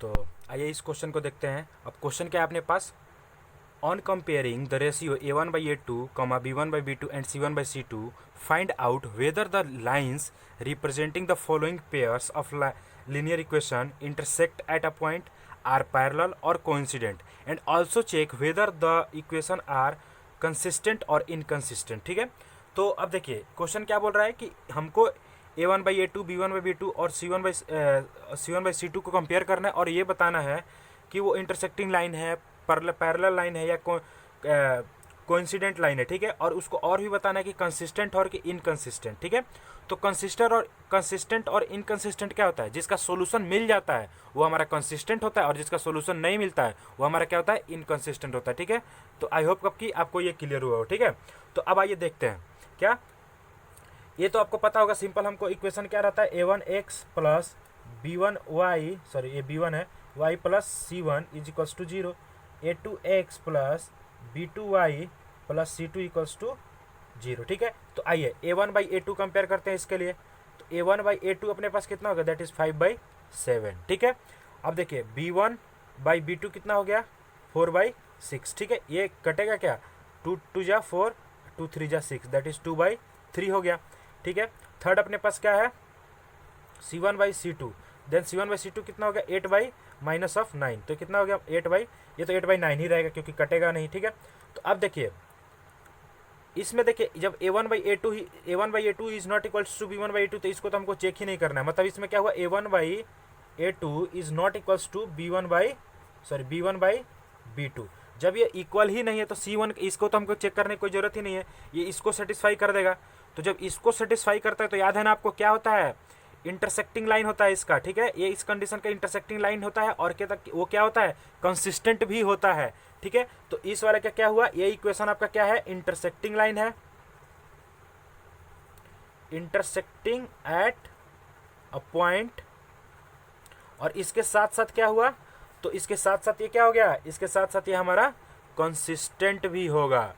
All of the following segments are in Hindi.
तो आइए इस क्वेश्चन को देखते हैं। अब क्वेश्चन क्या है अपने पास, on comparing the ratio a1/a2, b1/b2 and c1/c2, find out whether the lines representing the following pairs of linear equation intersect at a point, are parallel or coincident, and also check whether the equation are consistent or inconsistent। ठीक है, तो अब देखिए क्वेश्चन क्या बोल रहा है कि हमको a1/a2, b1/b2 और c1/c2 को कंपेयर करना है और ये बताना है कि वो इंटरसेक्टिंग लाइन है, पैरेलल लाइन है या कोइंसिडेंट लाइन है। ठीक है, और उसको और भी बताना है कि कंसिस्टेंट और कि इनकंसिस्टेंट। ठीक है, तो कंसिस्टेंट और इनकंसिस्टेंट क्या होता है, जिसका सोल्यूशन मिल जाता है वो हमारा कंसिस्टेंट होता है और जिसका सोल्यूशन नहीं मिलता है वो हमारा क्या होता है, इनकंसिस्टेंट होता है। ठीक है, तो आई होप कि आपको ये क्लियर हुआ हो। ठीक है, तो अब आइए देखते हैं क्या, ये तो आपको पता होगा सिंपल, हमको इक्वेशन क्या रहता है, a1x प्लस b1y, सॉरी ये b1 है, y plus c1 is equals to 0, a2x plus b2y plus c2 equals to 0। ठीक है, तो आइए a1/a2 कंपेयर करते हैं इसके लिए। तो a1/a2 अपने पास कितना हो गया, दैट इज 5/7। ठीक है, अब देखिए b1/b2 कितना हो गया, 4/6। ठीक है, ये कटेगा क्या, 2 2 जा 4, 2 3 जा 6, दैट इज 2/3 हो गया। ठीक है, थर्ड अपने पास क्या है, c1/c2, देन c1/c2 कितना हो गया, 8/-9, तो कितना हो गया 8/, ये तो 8/9 ही रहेगा क्योंकि कटेगा नहीं। ठीक है, तो अब देखिए इसमें देखिए जब a1/a2 is not equals to b1/a2, तो इसको तो हमको चेक ही नहीं करना है। मतलब इसमें क्या हुआ, a1/a2 is not equals to b1/b2। जब ये इक्वल ही नहीं है तो c1, इसको तो हमको चेक करने की कोई जरूरत ही नहीं है, ये इसको सेटिस्फाई कर देगा। तो जब इसको सेटिस्फाई करता है तो याद है ना आपको क्या होता है, इंटरसेक्टिंग लाइन होता है इसका। ठीक है, ये इस कंडीशन का इंटरसेक्टिंग लाइन होता है और क्या वो क्या होता है, कंसिस्टेंट भी होता है। ठीक है, तो इस वाले का क्या हुआ, ये इक्वेशन आपका क्या है, इंटरसेक्टिंग लाइन है, इंटरसेक्टिंग एट अ पॉइंट। और इसके साथ साथ क्या हुआ, तो इसके साथ साथ ये क्या हो गया, इसके साथ साथ ये हमारा कंसिस्टेंट भी होगा।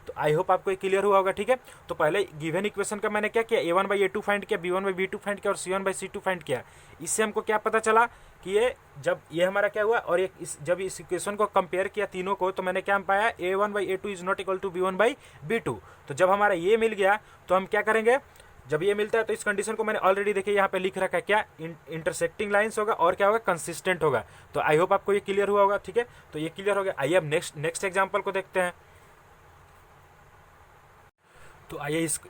तो आई होप आपको ये क्लियर हुआ होगा। ठीक है, तो पहले गिवन इक्वेशन का मैंने क्या किया, a1/a2 फाइंड किया, b1/b2 फाइंड किया और c1/c2 फाइंड किया। इससे हमको क्या पता चला कि ये जब ये हमारा क्या हुआ, और जब इस इक्वेशन को कंपेयर किया तीनों को, तो मैंने क्या पाया, a1/a2 is not equal to b1/b2। तो जब हमारा ये मिल गया तो हम क्या करेंगे, जब ये मिलता है तो इस कंडीशन को मैंने ऑलरेडी देखिए यहाँ पे लिख रखा है, क्या इंटरसेक्टिंग लाइंस होगा और क्या होगा, कंसिस्टेंट होगा। तो आई होप आपको ये क्लियर हुआ होगा। ठीक है, तो ये क्लियर हो गया। आइए अब नेक्स्ट एग्जाम्पल को देखते हैं। तो आइए इस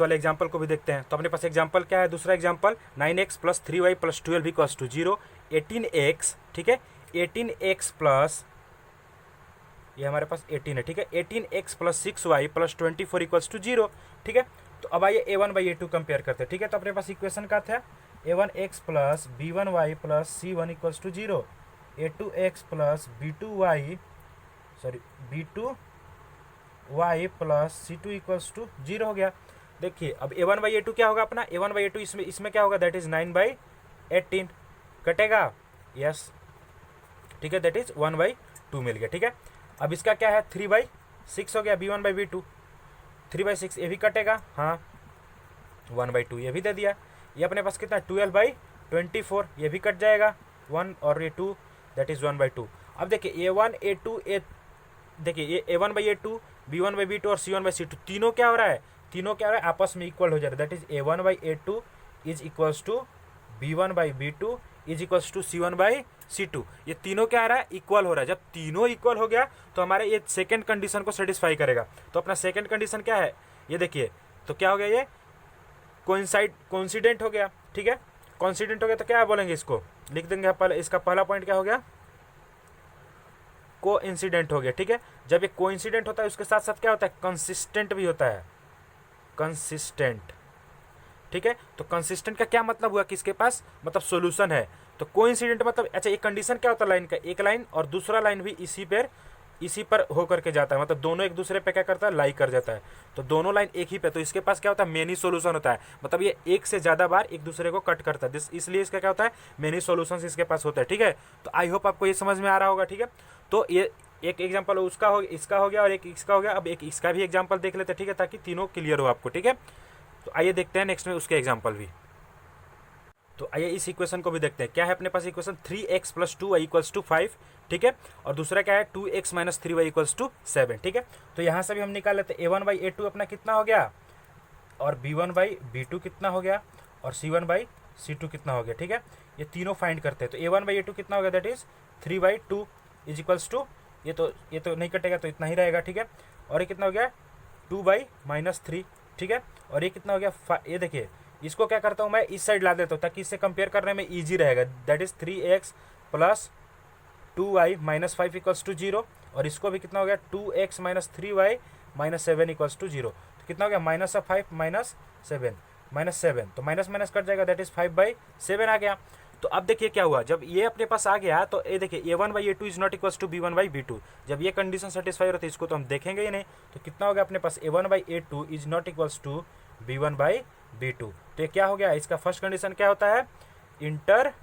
वाले एग्जाम्पल को भी देखते हैं। तो अपने पास एग्जाम्पल क्या है, दूसरा example 9x plus 3y plus 12 equals to 0, 18x। ठीक है, 18x प्लस, ये हमारे पास 18 है। ठीक है, 18x plus 6y plus 24 equals to 0। ठीक है, तो अब आइए a1/a2 कंपेयर करते हैं। ठीक है, तो अपने पास इक्वेशन का था a1x plus b1y plus c1 equals to 0, a2x plus b2y plus c2 equals to 0 हो गया। देखिए अब a1/a2 क्या होगा अपना, a1/a2 इसमें क्या होगा, दैट इज 9/18, कटेगा, यस। ठीक है, दैट इज 1/2 मिल गया। ठीक है, अब इसका क्या है, 3/6 हो गया, b1/b2, 3/6 ये भी कटेगा, हाँ, 1/2 ये भी दे दिया। ये अपने पास कितना, 12/24 ये भी कट जाएगा, 1 और ये 2, दैट इज 1/2। अब देखिए देखिए ये a1/a2, b1/b2 और c1/c2 तीनों क्या हो रहा है, आपस में इक्वल हो जा रहा है। That is a1/a2 is equals to b1/b2 is equals to c1/c2। ये तीनों क्या आ रहा है, इक्वल हो रहा है। जब तीनों इक्वल हो गया तो हमारे ये सेकंड कंडीशन को सेटिस्फाई करेगा। तो अपना सेकंड कंडीशन क्या है, ये देखिए, तो क्या हो गया, ये कोइंसिडेंट हो गया। ठीक है, कोइंसिडेंट हो गया तो क्या बोलेंगे, इसको लिख देंगे पहले, इसका पहला पॉइंट क्या हो गया, कोइंसिडेंट हो गया। ठीक है, जब ये कोइंसिडेंट होता है उसके साथ साथ क्या होता है, कंसिस्टेंट भी होता है, कंसिस्टेंट। ठीक है, तो कंसिस्टेंट का क्या मतलब हुआ कि इसके पास मतलब सॉल्यूशन है। तो कोइंसिडेंट मतलब, अच्छा ये कंडीशन क्या होता है लाइन का, एक लाइन और दूसरा लाइन भी इसी पर होकर के जाता है, मतलब दोनों एक दूसरे पे क्या करता है, लाई कर जाता है। तो दोनों लाइन एक ही पे, तो इसके पास क्या होता है, मेनी सॉल्यूशन होता है, मतलब ये एक से ज़्यादा बार एक दूसरे को कट करता है, इसलिए इसका क्या होता है, मेनी सॉल्यूशंस इसके पास होता है। ठीक है, तो आई होप आपको ये समझ में आ रहा होगा। ठीक है, तो ये एक एग्जाम्पल इसका हो गया और एक इसका हो गया। अब एक इसका भी एग्जाम्पल देख लेते हैं। ठीक है, ताकि तीनों क्लियर हो आपको। ठीक है, तो आइए देखते हैं नेक्स्ट में उसके एग्जाम्पल भी। तो आइए इस इक्वेशन को भी देखते हैं। क्या है अपने पास equation 3x plus 2y equals to 5, ठीक है, और दूसरा क्या है 2x minus 3y equals to 7, ठीक है। तो यहाँ से भी हम निकाल लेते हैं a1 बाई a2 अपना कितना हो गया, और b1 बाई b2 कितना हो गया, और c1 बाई c2 कितना हो गया, ठीक है। ये तीनों फाइंड करते हैं। तो a1 बाई a2 कितना हो गया, that is 3/2 is equals to, ये तो नहीं कटेगा तो इतना ही रहेगा, ठीक है। और ये कितना हो गया 2/-3, ठीक है। और ये कितना हो गया, ये देखिए इसको क्या करता हूँ मैं, इस साइड ला देता हूँ ताकि इससे कंपेयर करने में ईजी रहेगा। That is 3x plus 2y minus 5 equals to 0, और इसको भी कितना हो गया 2x minus 3y minus 7 equals to 0। तो कितना हो गया माइनस ऑफ 5 माइनस 7, तो माइनस माइनस कट जाएगा, दैट इज 5/7 आ गया। तो अब देखिए क्या हुआ, जब ये अपने पास आ गया तो ये देखिए a1/a2 is not equals to b1/b2। जब ये कंडीशन सेटिस्फाई होती है इसको तो हम देखेंगे ही नहीं। तो कितना हो गया अपने पास a1/a2 is not equals to b1/b2। तो ये क्या हो गया, इसका फर्स्ट कंडीशन क्या होता है, इंटरसेक्टिंग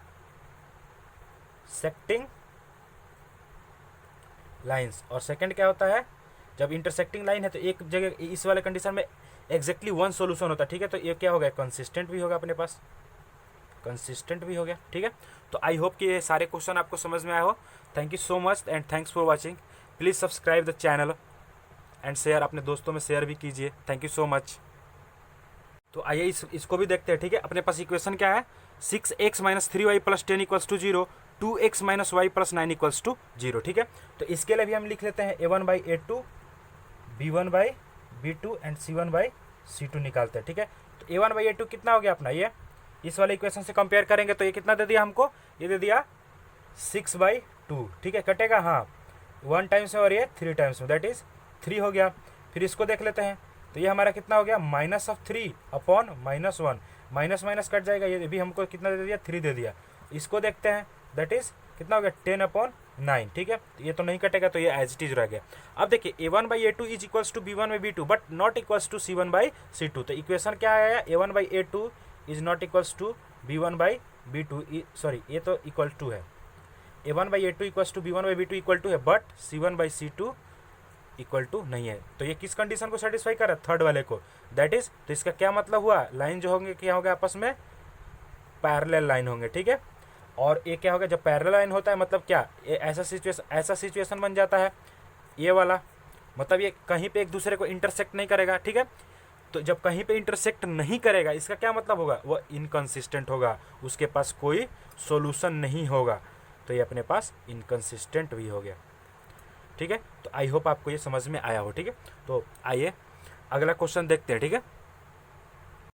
लाइंस, और सेकंड क्या होता है, जब इंटरसेक्टिंग लाइन है तो एक जगह इस वाले कंडीशन में एग्जैक्टली वन सॉल्यूशन होता है, ठीक है। तो ये क्या हो गया, कंसिस्टेंट भी होगा अपने पास, कंसिस्टेंट भी हो गया, ठीक है। तो आई होप कि ये सारे क्वेश्चन आपको समझ में आए हो। Thank you so much and thanks for watching. Please subscribe the channel and share, अपने दोस्तों में शेयर भी कीजिए। Thank you so much. तो आइए इसको भी देखते हैं, ठीक है। अपने पास इक्वेशन क्या है, 6x minus 3y plus 10 equals to 0, 2x minus y plus 9 equals to 0, ठीक है। तो इसके लिए भी हम लिख लेते हैं a1/a2, b1/b2 एंड c1/c2 निकालते हैं, ठीक है। तो a1/a2 कितना हो गया अपना, ये इस वाले इक्वेशन से कंपेयर करेंगे तो ये कितना दे दिया हमको, ये दे दिया 6/2, ठीक है। कटेगा हाँ 1 टाइम्स में और ये 3 टाइम्स में, दैट इज 3 हो गया। फिर इसको देख लेते हैं, तो ये हमारा कितना हो गया minus of 3 upon -1, minus minus cut जाएगा, ये भी हमको कितना दे दिया 3 दे दिया। इसको देखते हैं, दैट इज कितना हो गया 10/9, ठीक है। ये तो नहीं कटेगा तो ये एज इट इज रह गया। अब देखिए a1/a2 is equals to b1/b2 but not equals to c1/c2। तो इक्वेशन क्या आया, a1/a2 is not equals to b1/b2, sorry ये तो इक्वल टू है, a1/a2 equals to b1/b2 equal to है, बट c1/c2 इक्वल टू नहीं है। तो ये किस कंडीशन को सेटिस्फाई कर रहा है, थर्ड वाले को, दैट इज। तो इसका क्या मतलब हुआ, लाइन जो होंगे क्या होगा आपस में पैरेलल लाइन होंगे, ठीक है। और ये क्या होगा, जब पैरेलल लाइन होता है मतलब क्या, ये ऐसा सिचुएशन बन जाता है ये वाला, मतलब ये कहीं पे एक दूसरे को इंटरसेक्ट नहीं करेगा, ठीक है। तो जब कहीं पे इंटरसेक्ट नहीं करेगा इसका क्या मतलब होगा, वो इनकंसिस्टेंट होगा, उसके पास कोई सॉल्यूशन नहीं होगा। तो ये अपने पास इनकंसिस्टेंट भी हो गया, ठीक है। तो आई होप आपको ये समझ में आया हो, ठीक है। तो आइए अगला क्वेश्चन देखते हैं, ठीक है।